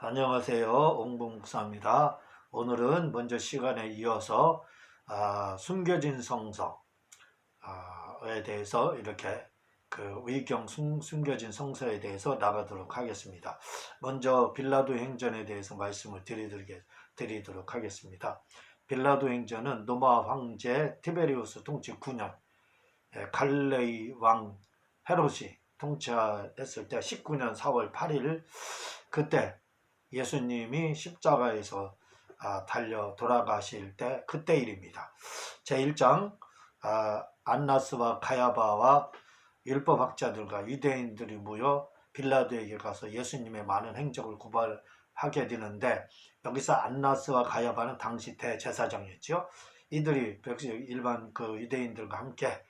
안녕하세요. 옹봉 목사입니다. 오늘은 먼저 시간에 이어서 숨겨진 성서에 대해서 이렇게 위경 숨겨진 성서에 대해서 나가도록 하겠습니다. 먼저 빌라도 행전에 대해서 말씀을 드리도록 하겠습니다. 빌라도 행전은 로마 황제 티베리우스 통치 9년 갈릴레이 왕 헤롯이 통치했을 때 19년 4월 8일 그때 예수님이 십자가에서 달려 돌아가실 때 그때 일입니다. 제1장 안나스와 가야바와 율법학자들과 유대인들이 모여 빌라도에게 가서 예수님의 많은 행적을 고발하게 되는데, 여기서 안나스와 가야바는 당시 대제사장이었죠. 이들이 일반 유대인들과 함께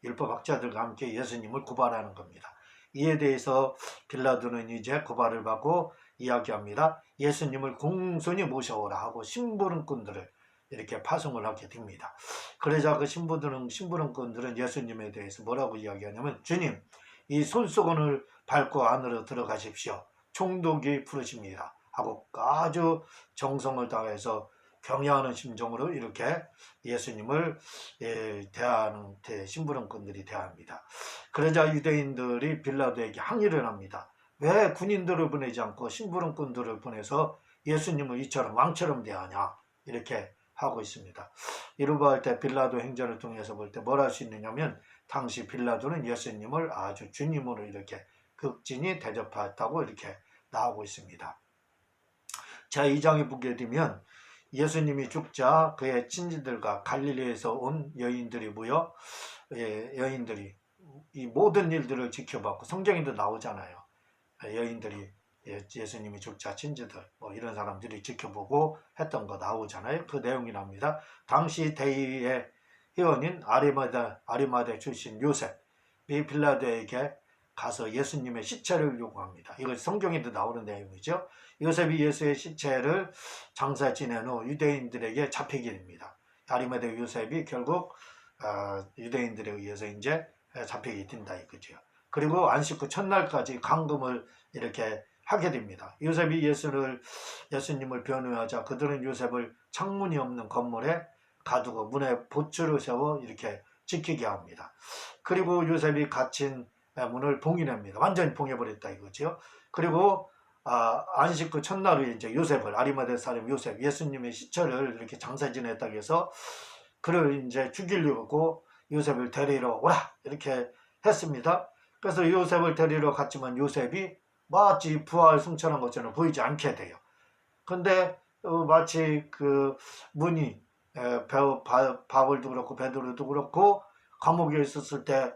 율법학자들과 함께 예수님을 고발하는 겁니다. 이에 대해서 빌라도는 이제 고발을 받고 이야기합니다. 예수님을 공손히 모셔오라 하고 심부름꾼들을 이렇게 파송을 하게 됩니다. 그러자 그 심부름꾼들은 예수님에 대해서 뭐라고 이야기하냐면, 주님, 이 손수건을 밟고 안으로 들어가십시오. 총독이 부르십니다 하고 아주 정성을 다해서 경외하는 심정으로 이렇게 예수님을 대하는 심부름꾼들이 대합니다. 그러자 유대인들이 빌라도에게 항의를 합니다. 왜 군인들을 보내지 않고 심부름꾼들을 보내서 예수님을 이처럼 왕처럼 대하냐, 이렇게 하고 있습니다. 이루바할 때 빌라도 행전을 통해서 볼 때 뭘 할 수 있느냐면, 당시 빌라도는 예수님을 아주 주님으로 이렇게 극진히 대접했다고 이렇게 나오고 있습니다. 자, 2장에 보게 되면 예수님이 죽자 그의 친지들과 갈릴리에서 온 여인들이 모여 여인들이 이 모든 일들을 지켜봤고, 성경에도 나오잖아요. 여인들이 예수님이 죽자 친지들 이런 사람들이 지켜보고 했던 거 나오잖아요. 그 내용이 납니다. 당시 대의의 회원인 아리마대 출신 요셉이 빌라도에게 가서 예수님의 시체를 요구합니다. 이거 성경에도 나오는 내용이죠. 요셉이 예수의 시체를 장사 지낸 후 유대인들에게 잡히게 됩니다. 아리마대 요셉이 결국 유대인들에 의해서 이제 잡히게 된다 이거죠. 그리고 안식 후 첫날까지 감금을 이렇게 하게 됩니다. 요셉이 예수님을 변호하자 그들은 요셉을 창문이 없는 건물에 가두고 문에 보초를 세워 이렇게 지키게 합니다. 그리고 요셉이 갇힌 문을 봉인합니다. 완전히 봉해버렸다 이거죠. 그리고 안식 후 첫날 후에 이제 요셉을, 아리마대 사람 요셉, 예수님의 시체를 이렇게 장사 지냈다고 해서 그를 이제 죽이려고 요셉을 데리러 오라 이렇게 했습니다. 그래서 요셉을 데리러 갔지만 요셉이 마치 부활 승천한 것처럼 보이지 않게 돼요. 근데 마치 그 문이 바울도 그렇고 베드로도 그렇고 감옥에 있었을 때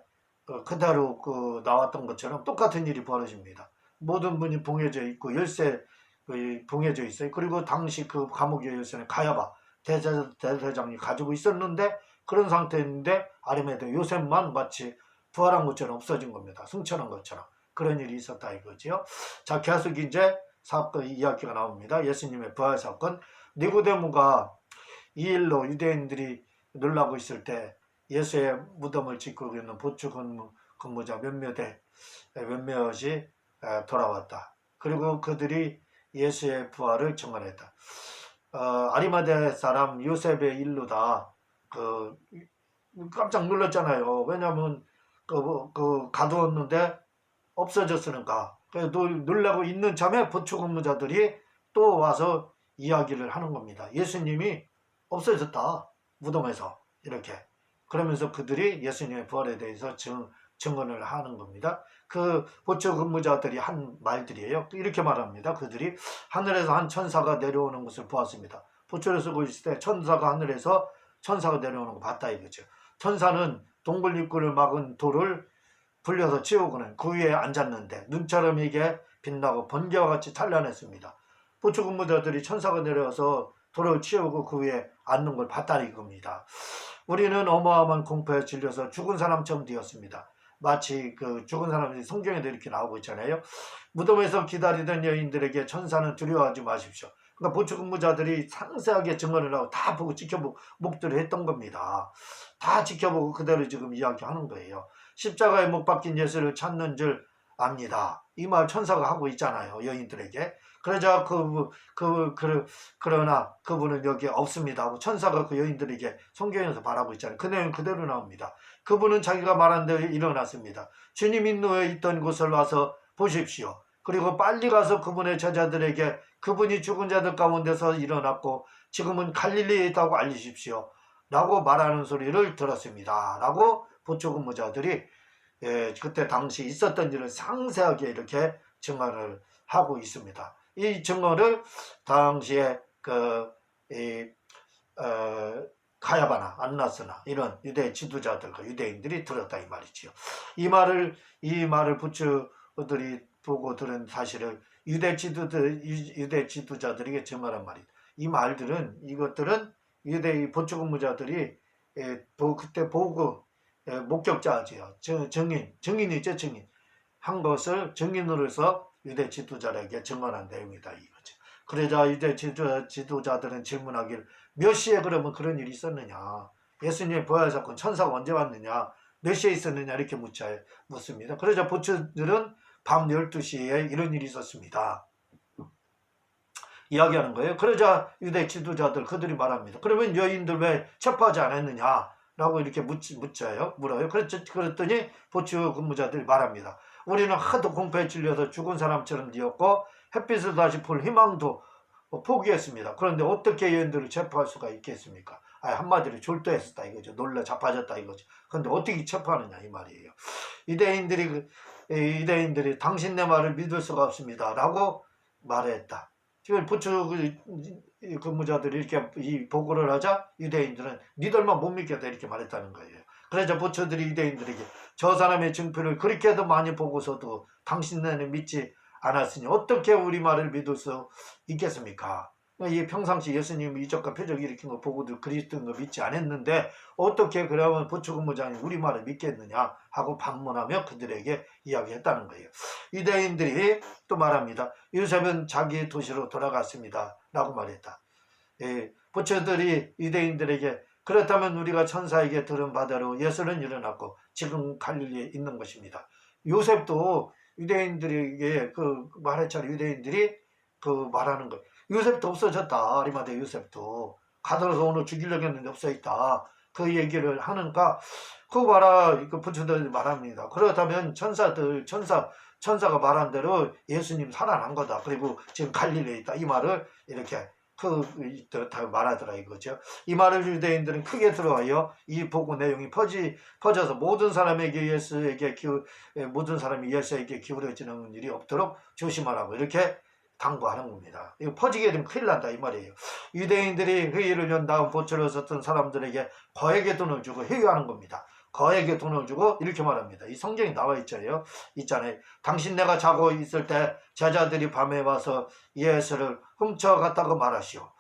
그대로 나왔던 것처럼 똑같은 일이 벌어집니다. 모든 문이 봉해져 있고 열쇠 봉해져 있어요. 그리고 당시 그 감옥의 열쇠는 가야바 대제사장이 가지고 있었는데, 그런 상태인데 아리마대 요셉만 마치 부활한 것처럼 없어진 겁니다. 승천한 것처럼. 그런 일이 있었다 이거죠. 자, 계속 이제 사건 이야기가 나옵니다. 예수님의 부활 사건. 니고데모가 이 일로 유대인들이 놀라고 있을 때 예수의 무덤을 짓고 있는 보초 근무자 몇몇이 돌아왔다. 그리고 그들이 예수의 부활을 증언했다. 아리마대 사람 요셉의 일로다 깜짝 놀랐잖아요. 왜냐하면 가두었는데 없어졌으니까. 그래서 놀라고 있는 참에 보초 근무자들이 또 와서 이야기를 하는 겁니다. 예수님이 없어졌다 무덤에서 이렇게. 그러면서 그들이 예수님의 부활에 대해서 증언을 하는 겁니다. 그 보초 근무자들이 한 말들이에요. 이렇게 말합니다. 그들이 하늘에서 한 천사가 내려오는 것을 보았습니다. 보초를 쓰고 있을 때 하늘에서 천사가 내려오는 거 봤다 이거죠. 천사는 동굴 입구를 막은 돌을 불려서 치우고는 그 위에 앉았는데 눈처럼 이게 빛나고 번개와 같이 찬란했습니다. 보초 근무자들이 천사가 내려와서 돌을 치우고 그 위에 앉는 걸 봤다는 겁니다. 우리는 어마어마한 공포에 질려서 죽은 사람처럼 되었습니다. 마치 죽은 사람들이 성경에도 이렇게 나오고 있잖아요. 무덤에서 기다리던 여인들에게 천사는 두려워하지 마십시오. 그러니까 보초 근무자들이 상세하게 증언을 하고 다 보고 지켜보고 목도를 했던 겁니다. 다 지켜보고 그대로 지금 이야기하는 거예요. 십자가에 못 박힌 예수를 찾는 줄 압니다. 이 말 천사가 하고 있잖아요. 여인들에게. 그러자 그러나 그분은 여기 없습니다 하고 천사가 그 여인들에게 성경에서 말하고 있잖아요. 그 내용 그대로 나옵니다. 그분은 자기가 말한 대로 일어났습니다. 주님 인도에 있던 곳을 와서 보십시오. 그리고 빨리 가서 그분의 제자들에게 그분이 죽은 자들 가운데서 일어났고 지금은 갈릴리에 있다고 알리십시오. 라고 말하는 소리를 들었습니다. 라고 보초근무자들이 그때 당시 있었던 일을 상세하게 이렇게 증언을 하고 있습니다. 이 증언을 당시에 가야바나 안나스나 이런 유대 지도자들과 유대인들이 들었다 이 말이지요. 이 말을 부처들이 보고 들은 사실을 유대 지도자들에게 증언한 말이다. 이 말들은 이것들은 유대 보초근무자들이 그때 보고 목격자지요. 증인이죠. 증인 한 것을 증인으로서 유대 지도자에게 증언한 내용이다 이거죠. 그러자 유대 지도자들은 질문하길 몇 시에 그러면 그런 일이 있었느냐, 예수님의 부활 사건 천사가 언제 왔느냐, 몇 시에 있었느냐 이렇게 묻습니다. 그러자 보초들은 밤 12시에 이런 일이 있었습니다 이야기하는 거예요. 그러자 유대 지도자들 그들이 말합니다. 그러면 여인들 왜 체포하지 않았느냐 라고 이렇게 물어요. 그랬더니 보초 근무자들이 말합니다. 우리는 하도 공포에 찔려서 죽은 사람처럼 되었고 햇빛을 다시 볼 희망도 포기했습니다. 그런데 어떻게 여인들을 체포할 수가 있겠습니까? 한마디로 졸도했었다 이거죠. 놀라 자빠졌다 이거죠. 그런데 어떻게 체포하느냐 이 말이에요. 유대인들이 당신네 말을 믿을 수가 없습니다 라고 말했다. 지금 보초 근무자들이 이렇게 이 보고를 하자 유대인들은 니들만 못 믿겠다 이렇게 말했다는 거예요. 그래서 보초들이 유대인들에게 저 사람의 증표를 그렇게도 많이 보고서도 당신네는 믿지 않았으니 어떻게 우리 말을 믿을 수 있겠습니까? 이 평상시 예수님이 이적과 표적 일으킨 거 보고도 그리스도인 거 믿지 않았는데 어떻게 그러면 보초근무장이 우리 말을 믿겠느냐 하고 반문하며 그들에게 이야기했다는 거예요. 유대인들이 또 말합니다. 요셉은 자기 도시로 돌아갔습니다 라고 말했다. 보초들이 유대인들에게 그렇다면 우리가 천사에게 들은 바대로 예수는 일어났고 지금 갈릴리에 있는 것입니다. 요셉도 유대인들에게 말했잖아요. 유대인들이 말하는 거예요. 요셉도 없어졌다. 아리마대 요셉도 가들어서 오늘 죽이려고 했는데 없어있다. 그 얘기를 하는가 그거 봐라. 부처들이 말합니다. 그렇다면 천사가 말한 대로 예수님 살아난 거다. 그리고 지금 갈릴리에 있다. 이 말을 이렇게 다 말하더라 이거죠. 이 말을 유대인들은 크게 들어와요. 이 보고 내용이 퍼져서 모든 사람이 예수에게 기울어지는 일이 없도록 조심하라고 이렇게 당부하는 겁니다. 이거 퍼지게 되면 큰일 난다 이 말이에요. 유대인들이 회의를 연 다음 보초를 썼던 사람들에게 거액의 돈을 주고 회유하는 겁니다. 거액의 돈을 주고 이렇게 말합니다. 이 성경에 나와 있잖아요. 당신네가 자고 있을 때 제자들이 밤에 와서 예수를 훔쳐갔다고 말하시오.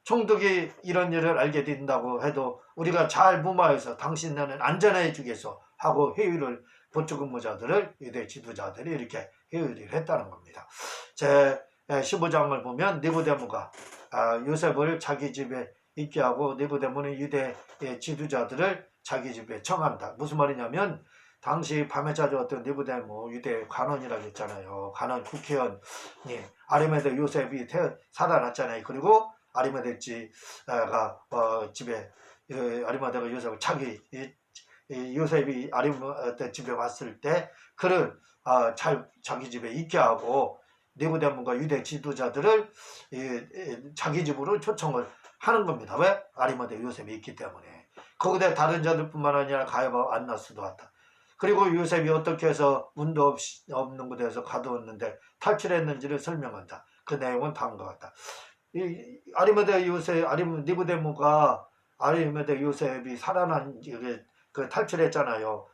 총독이 이런 일을 알게 된다고 해도 우리가 잘 무마해서 당신네는 안전해 주겠소 하고 회유를 보초근무자들을 유대 지도자들이 이렇게 회유를 했다는 겁니다. 제 15장을 보면 니고데모가 요셉을 자기 집에 있게 하고 니고데모는 유대 지도자들을 자기 집에 청한다. 무슨 말이냐면 당시 밤에 찾아왔던 니고데모 유대 관원이라고 했잖아요. 관원 국회의원이 아리마대 요셉이 살아났잖아요. 그리고 아리마대가 집에 아리마대가 요셉을 요셉이 아리마대 집에 왔을 때 그를 자기 집에 있게 하고 니고데모가 유대 지도자들을 자기 집으로 초청을 하는 겁니다. 왜? 아리마대 요셉이 있기 때문에. 거기에 다른 자들뿐만 아니라 가야바 안나스도 왔다. 그리고 요셉이 어떻게 해서 문도 없는 곳에서 가두었는데 탈출했는지를 설명한다. 그 내용은 다음과 같다. 아리마대 니고데모가 아리마대 요셉이 살아난 탈출했잖아요.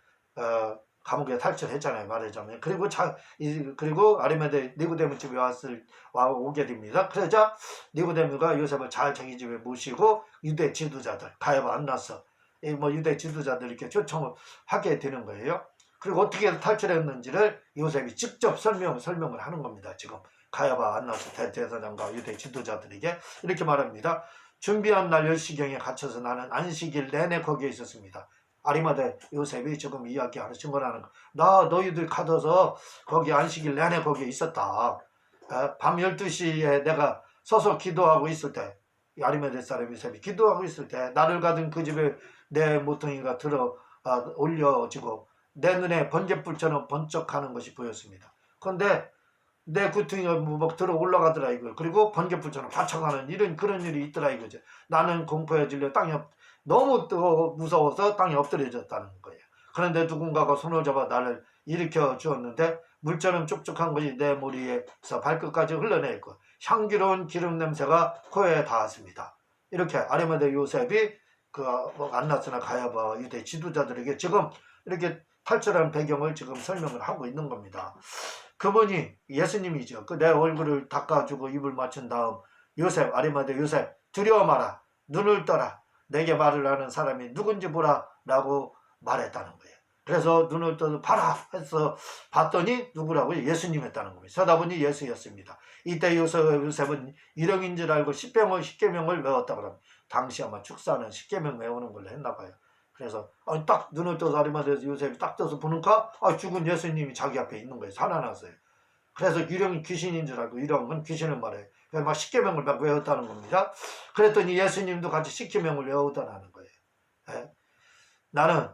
감옥에 탈출했잖아요. 말하자면. 그리고 아리마대 니고데모 집에 오게 됩니다. 그러자 니고데모가 요셉을 잘 자기 집에 모시고 유대 지도자들 가야바 안나스 유대 지도자들 이렇게 초청을 하게 되는 거예요. 그리고 어떻게 탈출했는지를 요셉이 직접 설명을 하는 겁니다. 지금 가야바 안나스 대제사장과 유대 지도자들에게 이렇게 말합니다. 준비한 날 10시경에 갇혀서 나는 안식일 내내 거기에 있었습니다. 아리마대 요셉이 지금 이야기하는 증거라는 거. 너희들 가둬서 거기 안식일 내내 거기에 있었다. 밤 12시에 내가 서서 기도하고 있을 때, 아리마대 사람 요셉이 기도하고 있을 때 나를 가둔 그 집에 내 모퉁이가 올려지고 내 눈에 번갯불처럼 번쩍하는 것이 보였습니다. 그런데 내 구퉁이가 막 들어 올라가더라 이거. 그리고 번개불처럼 받쳐가는 그런 일이 있더라 이거죠. 나는 공포에 질려 너무 또 무서워서 땅에 엎드려졌다는 거예요. 그런데 누군가가 손을 잡아 나를 일으켜 주었는데 물처럼 촉촉한 것이 내 머리에서 발끝까지 흘러내고 향기로운 기름 냄새가 코에 닿았습니다. 이렇게 아리마대 요셉이 안나스나 가야바 유대 지도자들에게 지금 이렇게 탈출한 배경을 지금 설명을 하고 있는 겁니다. 그분이 예수님이죠. 내 얼굴을 닦아주고 입을 맞춘 다음 요셉, 아리마대 요셉, 두려워 마라. 눈을 떠라. 내게 말을 하는 사람이 누군지 보라. 라고 말했다는 거예요. 그래서 눈을 떠서 봐라 해서 봤더니 누구라고요? 예수님이었다는 겁니다. 쳐다보니 예수였습니다. 이때 요셉은 일형인 줄 알고 십계명을 외웠다고 합니다. 당시 아마 축사는 십계명 외우는 걸로 했나 봐요. 그래서 딱 눈을 떠서 아리마대 요셉이 딱 떠서 보니까 죽은 예수님이 자기 앞에 있는 거예요. 살아났어요. 그래서 유령이 귀신인 줄 알고, 유령은 귀신을 말해요. 그래서 막 십계명을 막 외웠다는 겁니다. 그랬더니 예수님도 같이 십계명을 외우다라는 거예요. 예? 나는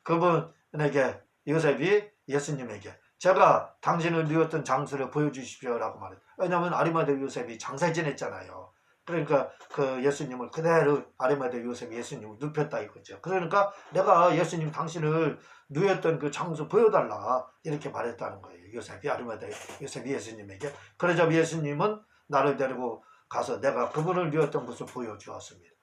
그분에게, 요셉이 예수님에게 제가 당신을 누웠던 장소를 보여주십시오라고 말해요. 왜냐하면 아리마대 요셉이 장사 지냈잖아요. 그러니까 그 예수님을 그대로 아리마대 요셉이 예수님을 눕혔다 이거죠. 그러니까 내가 예수님 당신을 누웠던 그 장소 보여달라 이렇게 말했다는 거예요. 요셉이 아리마대 요셉이 예수님에게. 그러자 예수님은 나를 데리고 가서 내가 그분을 누웠던 것을 보여주었습니다.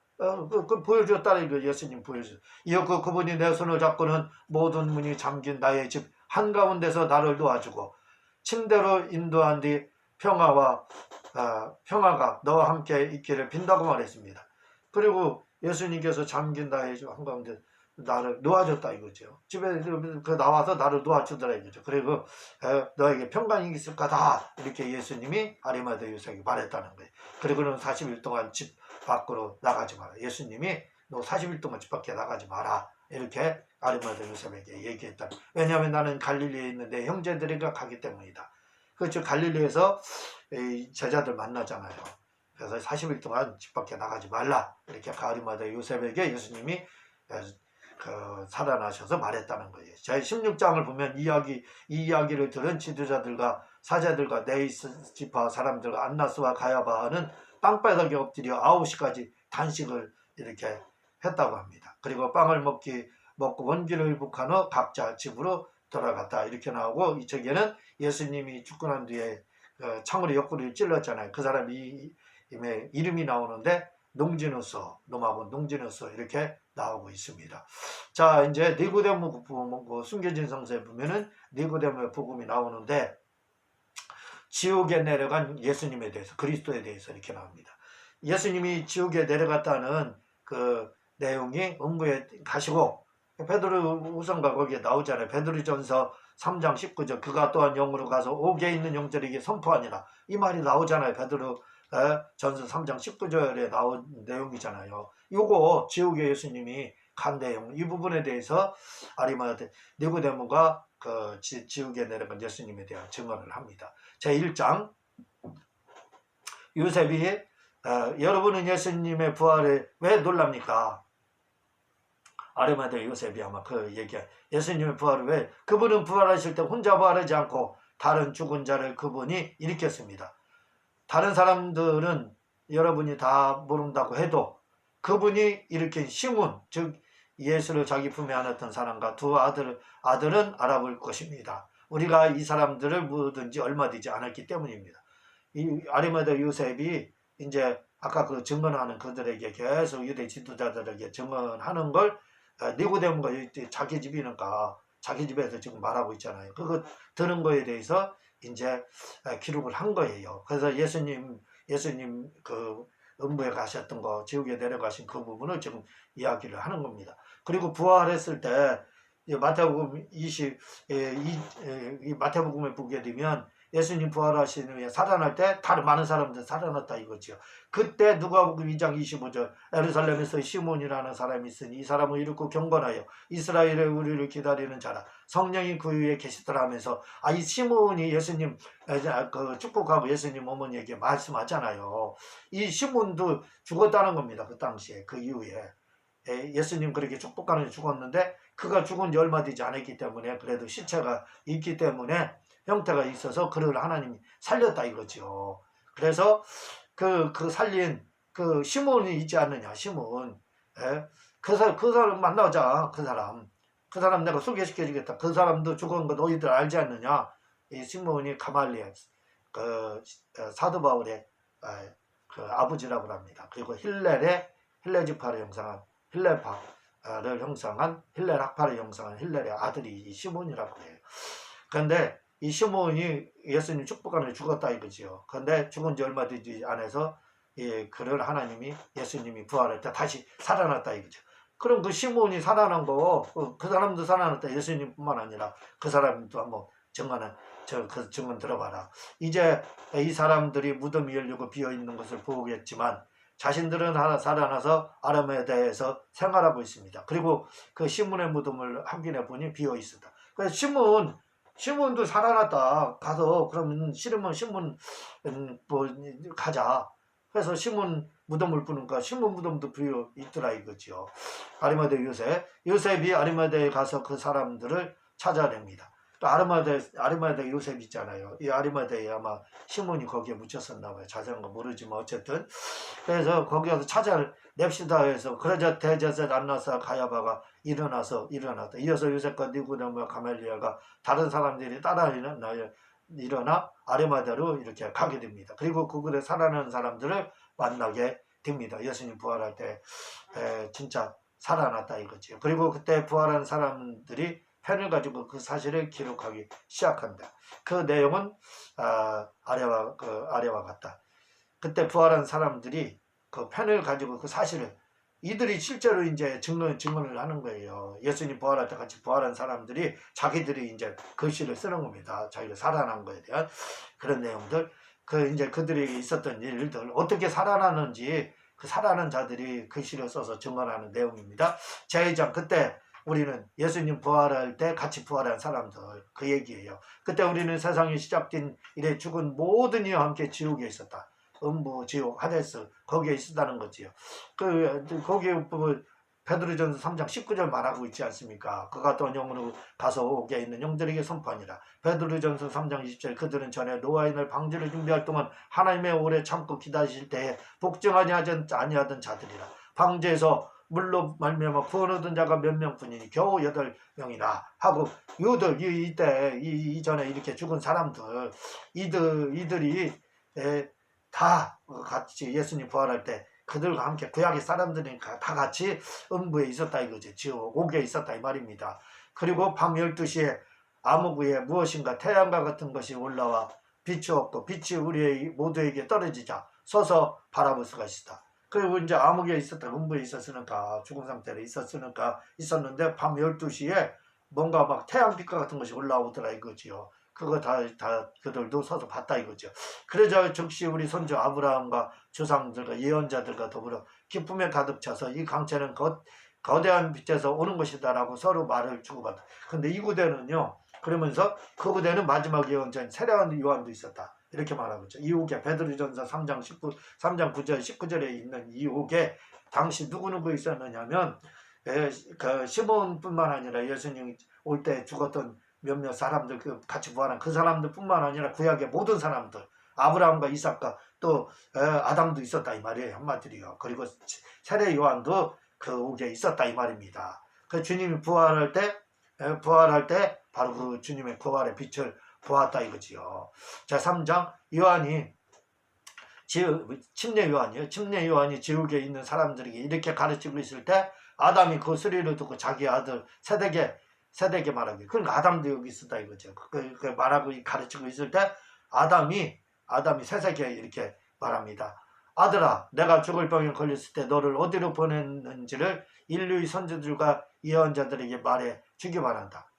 보여주었다 이거 예수님 보여주. 이어 그분이 내 손을 잡고는 모든 문이 잠긴 나의 집 한가운데서 나를 놓아주고 침대로 인도한 뒤 평화가 너와 함께 있기를 빈다고 말했습니다. 그리고 예수님께서 잠긴 나의 집 한가운데 나를 놓아줬다 이거죠. 집에 나와서 나를 놓아주더라 이거죠. 그리고 너에게 평강이 있을 거다 이렇게 예수님이 아리마대 요셉에게 말했다는 거예요. 그리고는 40일 동안 집 밖으로 나가지 마라. 예수님이 너 40일 동안 집 밖에 나가지 마라 이렇게 아리마대 요셉에게 얘기했다. 왜냐하면 나는 갈릴리에 있는 내 형제들과 가기 때문이다. 그렇죠. 갈릴리에서 제자들 만나잖아요. 그래서 40일 동안 집 밖에 나가지 말라 이렇게 아리마대 요셉에게 예수님이 살아나셔서 말했다는 거예요. 제 16장을 보면 이 이야기를 들은 지도자들과 사제들과 네이스지파 사람들과 안나스와 가야바는 땅바닥에 엎드려 9시까지 단식을 이렇게 했다고 합니다. 그리고 빵을 먹고 원기를 북한 후 각자 집으로 돌아갔다 이렇게 나오고, 이쪽에는 예수님이 죽고 난 뒤에 창으로 옆구리를 찔렀잖아요. 그 사람 이름이 나오는데 농지누스, 노마본 농지누스 이렇게 나오고 있습니다. 자, 이제 니고데모 숨겨진 성서에 보면은 니고데모의 복음이 나오는데 지옥에 내려간 예수님에 대해서, 그리스도에 대해서 이렇게 나옵니다. 예수님이 지옥에 내려갔다는 그 내용이 음부에 가시고, 베드로 우선가 거기에 나오잖아요. 베드로전서 3장 19절 그가 또한 영으로 가서 옥에 있는 영들에게 선포하니라 이 말이 나오잖아요. 베드로 전서 3장 19절에 나온 내용이잖아요. 요거 지옥에 예수님이 간 내용, 이 부분에 대해서 아리마대 니고데모가 그 지옥에 내려간 예수님에 대한 증언을 합니다. 제1장 요셉이 여러분은 예수님의 부활에 왜 놀랍니까? 아리마대 요셉이 아마 그 얘기야. 예수님의 부활을 왜? 그분은 부활하실 때 혼자 부활하지 않고 다른 죽은 자를 그분이 일으켰습니다. 다른 사람들은 여러분이 다 모른다고 해도 그분이 일으킨 시몬, 즉 예수를 자기 품에 안았던 사람과 두 아들은 알아볼 것입니다. 우리가 이 사람들을 뭐든지 얼마되지 않았기 때문입니다. 이 아리마대 요셉이 이제 아까 그 증언하는 그들에게 계속 유대 지도자들에게 증언하는 걸 니고데모가 자기 집이니까 자기 집에서 지금 말하고 있잖아요. 그거 들은 거에 대해서 이제 기록을 한 거예요. 그래서 예수님 그 음부에 가셨던 거, 지옥에 내려가신 그 부분을 지금 이야기를 하는 겁니다. 그리고 부활했을 때 마태복음 마태복음에 보게 되면 예수님 부활하신 후에 살아날 때 다른 많은 사람들 살아났다 이거지요. 그때 누가복음 2장 25절 예루살렘에서 시몬이라는 사람이 있으니 이 사람을 이루고 경건하여 이스라엘의 우리를 기다리는 자라 성령이 그 위에 계시더라 하면서 이 시몬이 예수님 그 축복하고 예수님 어머니에게 말씀하잖아요. 이 시몬도 죽었다는 겁니다. 그 당시에 그 이후에 예수님 그렇게 축복하는 죽었는데 그가 죽은 지 얼마 되지 않았기 때문에 그래도 시체가 있기 때문에 형태가 있어서 그를 하나님이 살렸다 이거죠. 그래서 그 살린 그 시몬이 있지 않느냐 시몬 그 사람 만나자 그 사람 내가 소개시켜 주겠다. 그 사람도 죽은 거 너희들 알지 않느냐. 이 시몬이 가말리엘 그 사도 바울의 그 아버지라고 합니다. 그리고 힐레지파를 형상한 힐레파를 형상한 힐렐 학파를 형상한 힐렐의 아들이 이 시몬이라고 해요. 그런데 이 시몬이 예수님 축복하는 죽었다 이거지요. 그런데 죽은 지 얼마 되지 않아서 그를 하나님이 예수님이 부활할 때 다시 살아났다 이거죠. 그럼 그 시몬이 살아난 거 그 사람도 살아났다. 예수님뿐만 아니라 그 사람도 한번 그 증언 들어봐라. 이제 이 사람들이 무덤이 열리고 비어있는 것을 보겠지만 자신들은 살아나서 아라메아에서 생활하고 있습니다. 그리고 그 시몬의 무덤을 확인해 보니 비어있었다. 그래서 시몬도 살아났다. 가서 그러면 싫으면 시몬 뭐 가자. 그래서 시몬 무덤을 부는가 시몬 무덤도 비어 있더라 이거지요. 아리마대 요셉이 아리마대에 가서 그 사람들을 찾아냅니다. 또 아리마대 요셉 있잖아요. 이 아리마대에 아마 시몬이 거기에 묻혔었나 봐요. 자세한 거 모르지만 어쨌든 그래서 거기 가서 찾아냅시다 해서 그러자 대제사장 안나사 가야바가 일어났다. 이어서 요셉과 니고데모와 가멜리엘과 다른 사람들이 따라 일어나 아리마대로 이렇게 가게 됩니다. 그리고 그곳에 살아나는 사람들을 만나게 됩니다. 예수님 부활할 때 진짜 살아났다 이거지요. 그리고 그때 부활한 사람들이 펜을 가지고 그 사실을 기록하기 시작한다. 그 내용은 아래와 같다. 그때 부활한 사람들이 그 펜을 가지고 그 사실을 이들이 실제로 이제 증언을 하는 거예요. 예수님 부활할 때 같이 부활한 사람들이 자기들이 이제 글씨를 쓰는 겁니다. 자기가 살아난 거에 대한 그런 내용들, 이제 그들에게 있었던 일들, 어떻게 살아나는지 그 살아난 자들이 글씨를 써서 증언하는 내용입니다. 제2장 그때 우리는 예수님 부활할 때 같이 부활한 사람들 그 얘기예요. 그때 우리는 세상이 시작된 이래 죽은 모든 이와 함께 지옥에 있었다. 음부, 지옥, 하데스 거기에 있었다는 거지요. 거기에 베드로전서 3장 19절 말하고 있지 않습니까? 그가 또 영으로 가서 오게 있는 영들에게 선포하니라. 베드로전서 3장 20절 그들은 전에 노아인을 방주를 준비할 동안 하나님의 오래 참고 기다리실 때에 복종하지 아니하던 자들이라. 방주에서 물로 말미암아 구원 얻은 자가 몇 명뿐이니 겨우 8명이나 하고 이때 이전에 이렇게 죽은 사람들 이들이 다 같이 예수님 부활할 때 그들과 함께 구약의 사람들이니까 다 같이 음부에 있었다 이거지. 지옥 옥에 있었다 이 말입니다. 그리고 밤 12시에 암흑 위에 무엇인가 태양과 같은 것이 올라와 비추었고 빛이 우리 모두에게 떨어지자 서서 바라볼 수가 있었다. 그리고 이제 암흑에 있었다. 음부에 있었으니까 죽은 상태로 있었는데 밤 12시에 뭔가 막 태양빛과 같은 것이 올라오더라 이거지요. 그거 다 그들도 서서 봤다 이거죠. 그러자 즉시 우리 선조 아브라함과 조상들과 예언자들과 더불어 기쁨에 가득 차서 이 강체는 거대한 빛에서 오는 것이다라고 서로 말을 주고받다. 근데 이 구대는요. 그러면서 그 구대는 마지막 예언자인 세례요한 요한도 있었다. 이렇게 말하고 있죠. 이후에 베드로전서 3장 9절 19절에 있는 이후에 당시 누구 있었느냐면 그 시몬뿐만 아니라 예수님 올 때 죽었던 몇몇 사람들 같이 부활한 그 사람들 뿐만 아니라 구약의 모든 사람들 아브라함과 이삭과 또 아담도 있었다 이 말이에요. 한마디로요. 그리고 세례 요한도 그 옥에 있었다 이 말입니다. 그 주님이 부활할 때 바로 그 주님의 부활의 빛을 보았다 이거지요. 자 3장 침례 요한이 지옥에 있는 사람들에게 이렇게 가르치고 있을 때 아담이 그 소리를 듣고 자기 아들 세대에게 말하기. 그러니까 아담도 여기 있었다 이거죠. 그 말하고 가르치고 있을 때 아담이 세세게 이렇게 말합니다. 아들아, 내가 죽을 병에 걸렸을 때 너를 어디로 보냈는지를 인류의 선지들과 예언자들에게 말해 주기 바란다.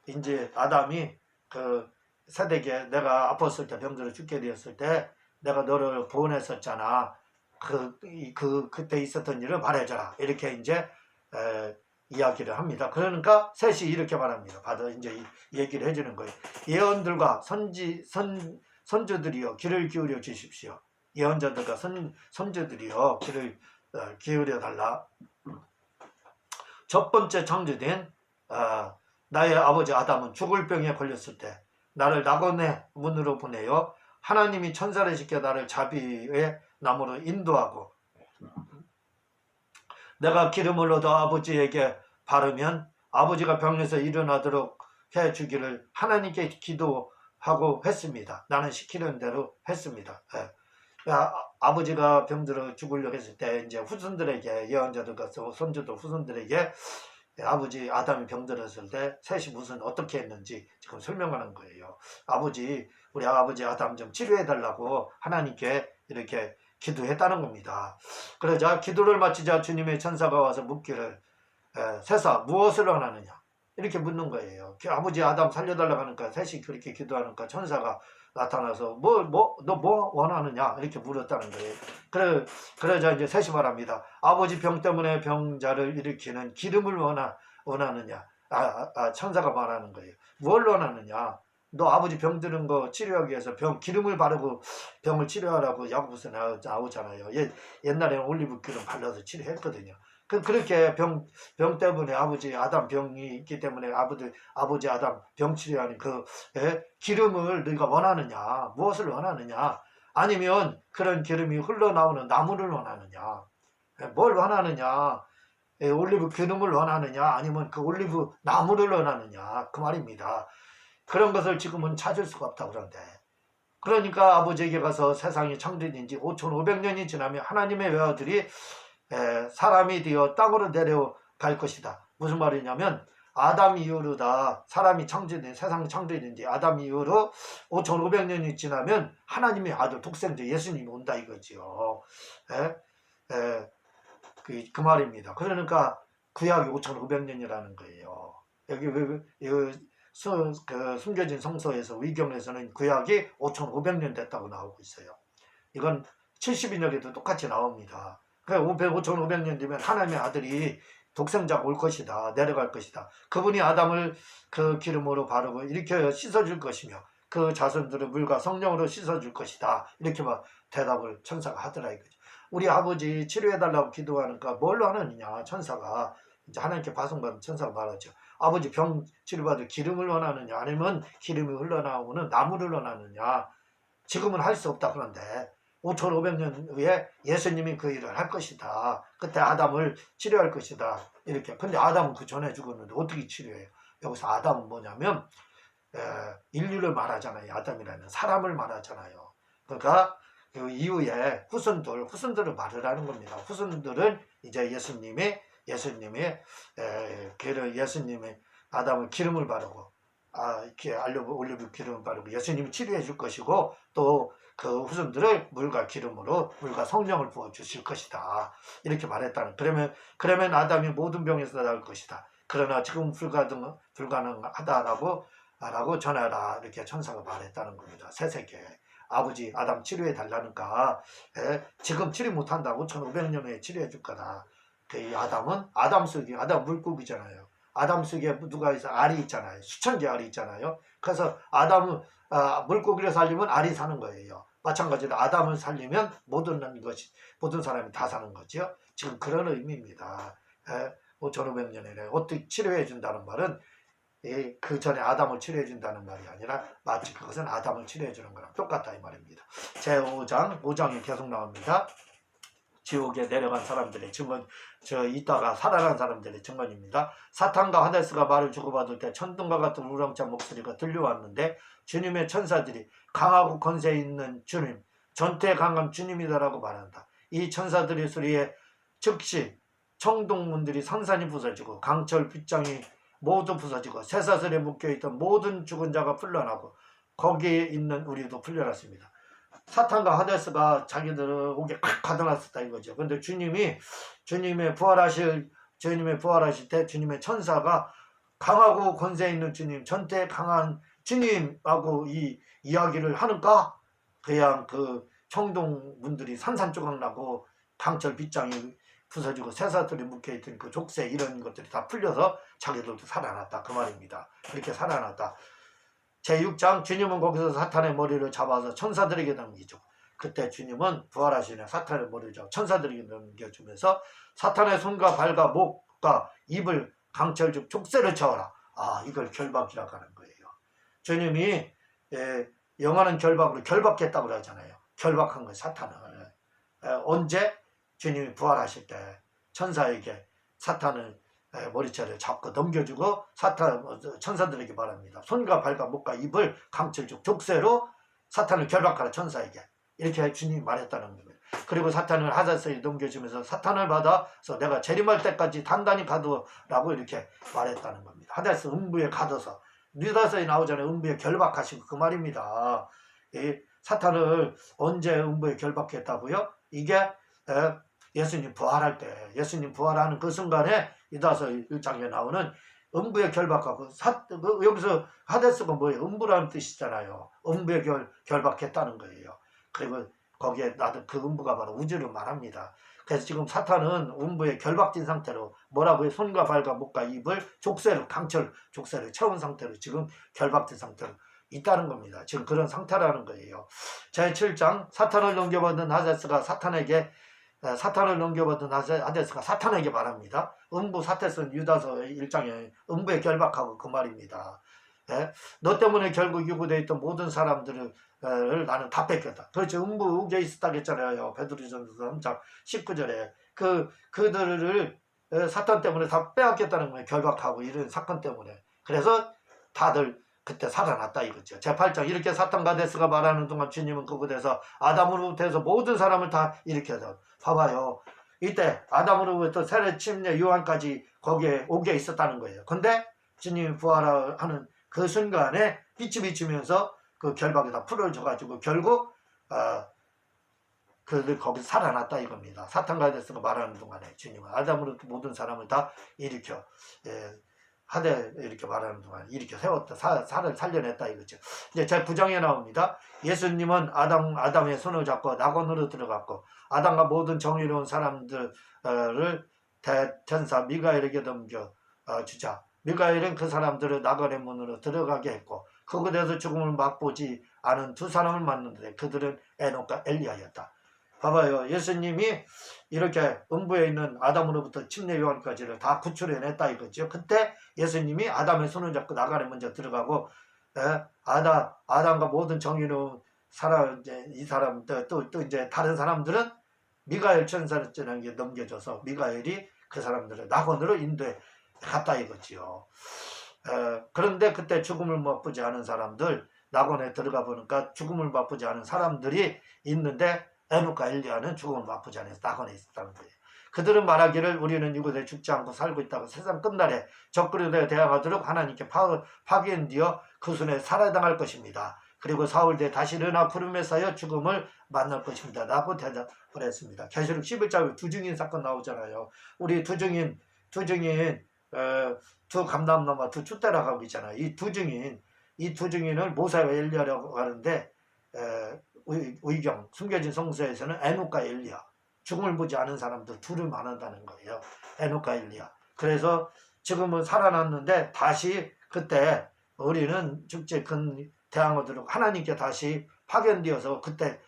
이제 아담이 그 세대기에 내가 아팠을 때 병들어 죽게 되었을 때 내가 너를 보냈었잖아. 그때 있었던 일을 말해줘라. 이렇게 이제 이야기를 합니다. 그러니까 셋이 이렇게 말합니다. 받아 이제 얘기를 해주는 거예요. 예언들과 선주들이여 귀를 기울여 주십시오. 예언자들과 선주들이여 귀를 기울여 달라. 첫 번째 창조된 나의 아버지 아담은 죽을 병에 걸렸을 때 나를 낙원의 문으로 보내어 하나님이 천사를 시켜 나를 자비의 나무로 인도하고 내가 기름을 얻어 아버지에게 바르면 아버지가 병에서 일어나도록 해주기를 하나님께 기도하고 했습니다. 나는 시키는 대로 했습니다. 아버지가 병들어 죽으려고 했을 때 이제 후손들에게 예언자들과 선조들 후손들에게 아버지 아담이 병들었을 때 셋이 어떻게 했는지 지금 설명하는 거예요. 우리 아버지 아담 좀 치료해 달라고 하나님께 이렇게 기도했다는 겁니다. 그러자 기도를 마치자 주님의 천사가 와서 묻기를 세사 무엇을 원하느냐 이렇게 묻는 거예요. 아버지 아담 살려달라고 하니까 셋이 그렇게 기도하니까 천사가 나타나서 너 뭐 원하느냐 이렇게 물었다는 거예요. 그러자 이제 셋이 말합니다. 아버지 병 때문에 병자를 일으키는 기름을 원하느냐. 천사가 말하는 거예요. 뭘 원하느냐. 너 아버지 병드는 거 치료하기 위해서 기름을 바르고 병을 치료하라고 야고보서 나오잖아요. 옛날에는 올리브 기름 발라서 치료했거든요. 그렇게 병 때문에 아버지 아담 병이 있기 때문에 아버지 아담 병 치료하는 기름을 너희가 원하느냐, 무엇을 원하느냐, 아니면 그런 기름이 흘러나오는 나무를 원하느냐, 뭘 원하느냐, 올리브 기름을 원하느냐, 아니면 그 올리브 나무를 원하느냐, 그 말입니다. 그런 것을 지금은 찾을 수가 없다 그런데. 그러니까 아버지에게 가서 세상이 창조된 지 5,500년이 지나면 하나님의 외아들이 사람이 되어 땅으로 내려갈 것이다. 무슨 말이냐면 아담 이후로 다 사람이 세상이 창조된 지 아담 이후로 5,500년이 지나면 하나님의 아들 독생자 예수님이 온다 이거지요. 그 말입니다. 그러니까 구약이 5,500년이라는 거예요. 여기 숨겨진 성서에서 위경에서는 구약이 5,500년 됐다고 나오고 있어요. 이건 70인역에도 똑같이 나옵니다. 5,500년 되면 하나님의 아들이 독생자가 올 것이다. 내려갈 것이다. 그분이 아담을 그 기름으로 바르고 이렇게 씻어줄 것이며 그 자손들을 물과 성령으로 씻어줄 것이다. 이렇게 막 대답을 천사가 하더라 이거죠. 우리 아버지 치료해달라고 기도하니까 뭘로 하느냐. 천사가 이제 하나님께 파송받은 천사가 말하죠. 아버지 병 치료받을 기름을 원하느냐 아니면 기름이 흘러나오는 나무를 원하느냐. 지금은 할 수 없다. 그런데 5,500년 후에 예수님이 그 일을 할 것이다. 그때 아담을 치료할 것이다. 이렇게. 근데 아담은 그 전에 죽었는데 어떻게 치료해요? 여기서 아담은 뭐냐면 인류를 말하잖아요. 아담이라는 사람을 말하잖아요. 그러니까 그 이후에 후손들을 말을 하는 겁니다. 후손들은 이제 예수님이 아담을 기름을 바르고 이렇게 올리브 기름을 바르고 예수님이 치료해 줄 것이고 또 그 후손들을 물과 성령을 부어 주실 것이다. 이렇게 말했다는. 그러면 아담이 모든 병에서 나을 것이다. 그러나 지금 불가능하다라고 전하라. 이렇게 천사가 말했다는 겁니다. 세세계. 아버지 아담 치료해 달라니까 지금 치료 못한다고 1,500년 후에 치료해 줄 거다. 그 아담 속에 아담 물고기잖아요. 아담 속에 누가 있어? 알이 있잖아요. 수천 개 알이 있잖아요. 그래서 아담은 물고기를 살리면 알이 사는 거예요. 마찬가지로 아담을 살리면 모든 사람이 다 사는 거죠. 지금 그런 의미입니다. 5,500년에 어떻게 치료해 준다는 말은 그 전에 아담을 치료해 준다는 말이 아니라 마치 그것은 아담을 치료해 주는 거랑 똑같다 이 말입니다. 제5장에 계속 나옵니다. 지옥에 내려간 사람들의 증언, 이따가 살아난 사람들의 증언입니다. 사탄과 하데스가 말을 주고받을 때 천둥과 같은 우렁찬 목소리가 들려왔는데 주님의 천사들이 강하고 권세 있는 주님, 전투에 강한 주님이다라고 말한다. 이 천사들의 소리에 즉시 청동문들이 산산이 부서지고 강철 빗장이 모두 부서지고 쇠사슬에 묶여있던 모든 죽은 자가 풀려나고 거기에 있는 우리도 풀려났습니다. 사탄과 하데스가 자기들을 옥에 콱 가둬놨었다 이거죠. 근데 주님의 부활하실 때 주님의 천사가 강하고 권세 있는 주님, 전투에 강한 주님하고 이 이야기를 하는가? 그냥 그 청동분들이 산산조각 나고 강철 빗장이 부서지고 쇠사슬이 묶여있던 그 족쇄 이런 것들이 다 풀려서 자기들도 살아났다 그 말입니다. 그렇게 살아났다. 제6장 주님은 거기서 사탄의 머리를 잡아서 천사들에게 넘기죠. 그때 주님은 부활하시네 사탄의 머리를 잡아 천사들에게 넘겨주면서 사탄의 손과 발과 목과 입을 강철 족쇄를 쳐라. 아, 이걸 결박이라고 하는 거예요. 주님이 영원한 결박으로 결박했다고 하잖아요. 결박한 거예요, 사탄을. 언제? 주님이 부활하실 때 천사에게 사탄을 머리채를 잡고 넘겨주고 천사들에게 말합니다. 손과 발과 목과 입을 강철 족쇄로 사탄을 결박하라 천사에게. 이렇게 주님이 말했다는 겁니다. 그리고 사탄을 하데스에 넘겨주면서 사탄을 받아서 내가 재림할 때까지 단단히 가두라고 이렇게 말했다는 겁니다. 하데스 음부에 가둬서 유다서에 나오잖아요. 음부에 결박하시고 그 말입니다. 이 사탄을 언제 음부에 결박했다고요? 이게 예수님 부활할 때 예수님 부활하는 그 순간에 유다서 1장에 나오는 음부에 결박하고 여기서 하데스가 뭐예요? 음부라는 뜻이잖아요. 음부에 결박했다는 거예요. 그리고 거기에 나도 그 음부가 바로 우주를 말합니다. 그래서 지금 사탄은 음부에 결박된 상태로 뭐라고요? 손과 발과 목과 입을 족쇄로 강철 족쇄를 채운 상태로 지금 결박된 상태로 있다는 겁니다. 지금 그런 상태라는 거예요. 제7장 사탄을 넘겨받은 하데스가 사탄에게 말합니다. 음부 사태선 유다서 1장에 음부에 결박하고 그 말입니다. 너 때문에 결국 유고되어 있던 모든 사람들을 나는 다 뺏겼다. 그렇죠. 음부에 있었다고 했잖아요. 베드로전서 3장 19절에 그들을 사탄 때문에 다 빼앗겼다는 거예요. 결박하고 이런 사건 때문에. 그래서 다들 그때 살아났다 이거죠. 제8장 이렇게 사탄과 하데스가 말하는 동안 주님은 그곳에서 아담으로부터 해서 모든 사람을 다 일으켜서 봐봐요. 이때 아담으로부터 세례 침례 요한까지 거기에 오게 있었다는 거예요. 근데 주님이 부활하는 그 순간에 빛이 비치면서 그 결박이 다 풀어져가지고 결국 그들 거기서 살아났다 이겁니다. 사탄과 하데스가 말하는 동안에 주님은 아담으로부터 모든 사람을 다 일으켜 하되 이렇게 말하는 동안 이렇게 세웠다. 살을 살려냈다 이거죠. 이제 제 9장에 나옵니다. 예수님은 아담의 손을 잡고 낙원으로 들어갔고 아담과 모든 정의로운 사람들을 대천사 미가엘에게 넘겨 주자. 미가엘은 그 사람들을 낙원의 문으로 들어가게 했고 그곳에서 죽음을 맛보지 않은 두 사람을 만났는데 그들은 에녹과 엘리야였다. 봐봐요. 예수님이 이렇게 음부에 있는 아담으로부터 침례 요한까지를 다 구출해냈다 이거죠. 그때 예수님이 아담의 손을 잡고 나가래 먼저 들어가고 아담과 모든 정의로운 사람 이 사람들 또 이제 다른 사람들은 미가엘 천사를 넘겨줘서 미가엘이 그 사람들을 낙원으로 인도해 갔다 이거지요. 그런데 그때 죽음을 맛보지 않은 사람들 낙원에 들어가 보니까 죽음을 맛보지 않은 사람들이 있는데 에녹과 엘리야는 죽음을 맛보지 않아서 낙원에 있었다는 거예요. 그들은 말하기를 우리는 이곳에 죽지 않고 살고 있다고 세상 끝날에 적그리스도에 대항하도록 하나님께 파견되어 그 손에 살아당할 것입니다. 그리고 사흘 뒤에 다시 일어나 구름에 쌓여 죽음을 만날 것입니다. 라고 대답을 했습니다. 계시록 11장에 두 증인 사건 나오잖아요. 우리 두 증인 두 감람나무와 두 숫대라고 있잖아요. 이 두 증인을 모세와 엘리야라고 하는데 의경 숨겨진 성서에서는 에녹과 엘리야 죽음을 보지 않은 사람들 둘을 말한다는 거예요. 에녹과 엘리야. 그래서 지금은 살아났는데 다시 그때 우리는 죽지 대항하도록 하나님께 다시 파견되어서 그때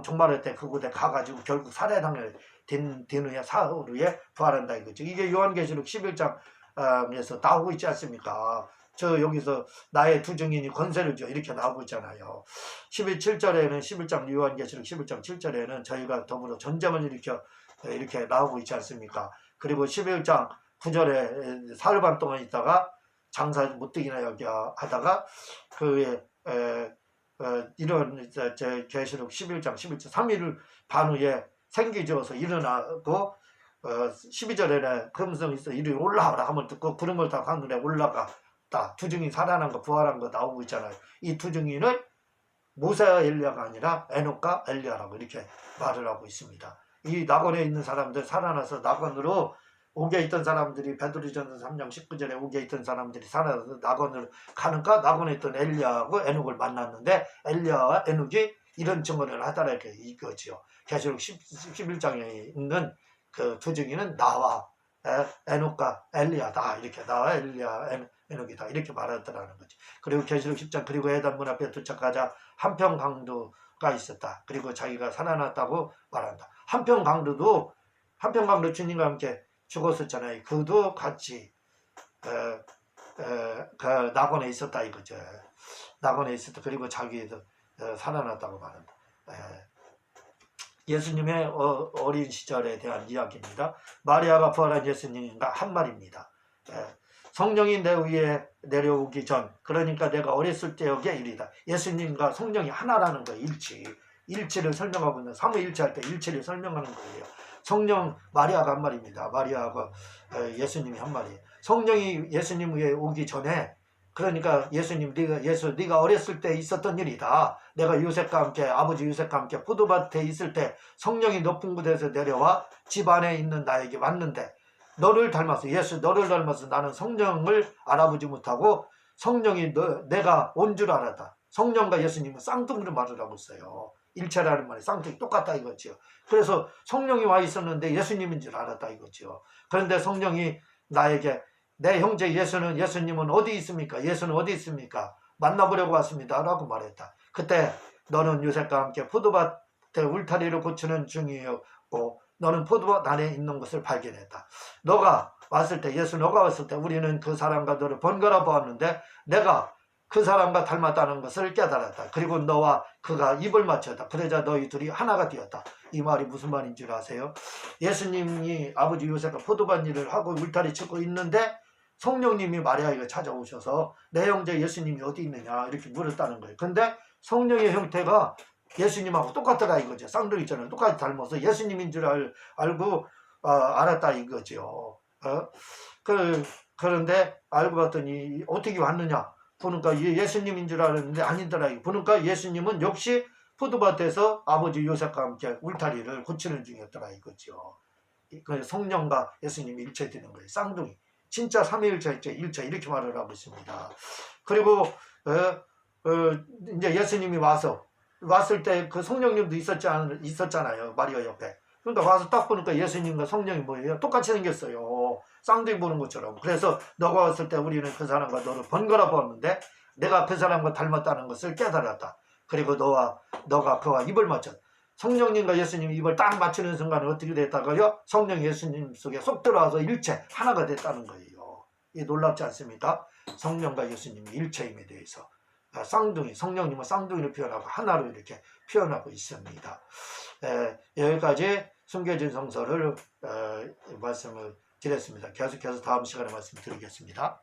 종말할 때 그곳에 가가지고 결국 살해당을 된 후에 사흘 후에 부활한다 이거죠. 이게 요한계시록 11장에서 나오고 있지 않습니까? 저 여기서 나의 두 증인이 권세를 줘 이렇게 나오고 있잖아요. 11장 요한계시록 11장 7절에는 저희가 더불어 전쟁을 일으켜 이렇게 나오고 있지 않습니까? 그리고 11장 9절에 사흘 반 동안 있다가 장사 못되기나 여기 하다가 이런 제 계시록 11장 3일 반 후에 생기져서 일어나고 12절에는 금성이 있어 이리 올라오라 하면 듣고 구름을 타고 하늘에 올라갔다. 두 증인 살아난 거 부활한 거 나오고 있잖아요. 이 두 증인을 모세와 엘리야가 아니라 에녹과 엘리야라고 이렇게 말을 하고 있습니다. 이 낙원에 있는 사람들 살아나서 낙원으로 옥에 있던 사람들이 베드로전서 3장 19절에 옥에 있던 사람들이 살아서 낙원을 가는가 낙원에 있던 엘리야하고 에녹을 만났는데 엘리야와 에녹이 이런 증언을 하더라 이거지요. 계시록 11장에 있는 그 두 증인은 나와 에녹과 엘리야다 이렇게 나와 엘리야 에녹이다 이렇게 말하더라는 거지. 그리고 계시록 10장 그리고 해단문 앞에 도착하자 한평 강도가 있었다. 그리고 자기가 살아났다고 말한다. 한평 강도 주님과 함께 죽었었잖아요. 그도 같이 그 낙원에 있었다 이거죠. 낙원에 있었다. 그리고 자기도 살아났다고 말한다. 예수님의 어린 시절에 대한 이야기입니다. 마리아가 부활한 예수님과 한 말입니다. 성령이 내 위에 내려오기 전, 그러니까 내가 어렸을 때의 일이다. 예수님과 성령이 하나라는 거예요. 일치를 설명하고 있는 삼위일체 할 때 일치를 설명하는 거예요. 성령 마리아가 한 말입니다. 마리아가 예수님이 한 말이에요. 성령이 예수님 위에 오기 전에 그러니까 예수님 네가 어렸을 때 있었던 일이다. 내가 요셉과 함께 아버지 요셉과 함께 포도밭에 있을 때 성령이 높은 곳에서 내려와 집 안에 있는 나에게 왔는데 너를 닮아서 나는 성령을 알아보지 못하고 성령이 내가 온 줄 알았다. 성령과 예수님은 쌍둥이로 말을 하고 있어요. 일체라는 말이 쌍둥이 똑같다 이거죠. 그래서 성령이 와 있었는데 예수님인 줄 알았다 이거죠. 그런데 성령이 나에게 내 형제 예수님은 어디 있습니까? 예수는 어디 있습니까? 만나보려고 왔습니다 라고 말했다. 그때 너는 요셉과 함께 포도밭에 울타리를 고치는 중이었고 너는 포도밭 안에 있는 것을 발견했다. 너가 왔을 때 우리는 그 사람과 너를 번갈아 보았는데 내가 그 사람과 닮았다는 것을 깨달았다. 그리고 너와 그가 입을 맞췄다. 그러자 너희 둘이 하나가 되었다. 이 말이 무슨 말인 줄 아세요? 예수님이 아버지 요셉과 포도밭 일을 하고 울타리 치고 있는데 성령님이 마리아에게 찾아오셔서 내 형제 예수님이 어디 있느냐 이렇게 물었다는 거예요. 근데 성령의 형태가 예수님하고 똑같더라 이거죠. 쌍둥이처럼 똑같이 닮아서 예수님인 줄 알고 알았다 이거죠. 그런데 알고 봤더니 어떻게 왔느냐 보니까 예수님인 줄 알았는데 아니더라. 보니까 예수님은 역시 포도밭에서 아버지 요셉과 함께 울타리를 고치는 중이었더라 이거죠. 성령과 예수님이 일체되는 거예요. 쌍둥이. 진짜 삼위일체 일체 이렇게 말을 하고 있습니다. 그리고 이제 예수님이 왔을 때 그 성령님도 있었잖아요. 마리아 옆에. 그러니까 와서 딱 보니까 예수님과 성령이 뭐예요? 똑같이 생겼어요. 쌍둥이 보는 것처럼. 그래서 너가 왔을 때 우리는 그 사람과 너를 번갈아 보았는데 내가 그 사람과 닮았다는 것을 깨달았다. 그리고 너가 그와 입을 맞췄다. 성령님과 예수님이 입을 딱 맞추는 순간에 어떻게 됐다고요? 성령 예수님 속에 쏙 들어와서 일체 하나가 됐다는 거예요. 이 놀랍지 않습니까? 성령과 예수님이 일체임에 대해서 성령님은 쌍둥이를 표현하고 하나로 이렇게 표현하고 있습니다. 여기까지 숨겨진 성서를 말씀을 드렸습니다. 계속해서 다음 시간에 말씀드리겠습니다.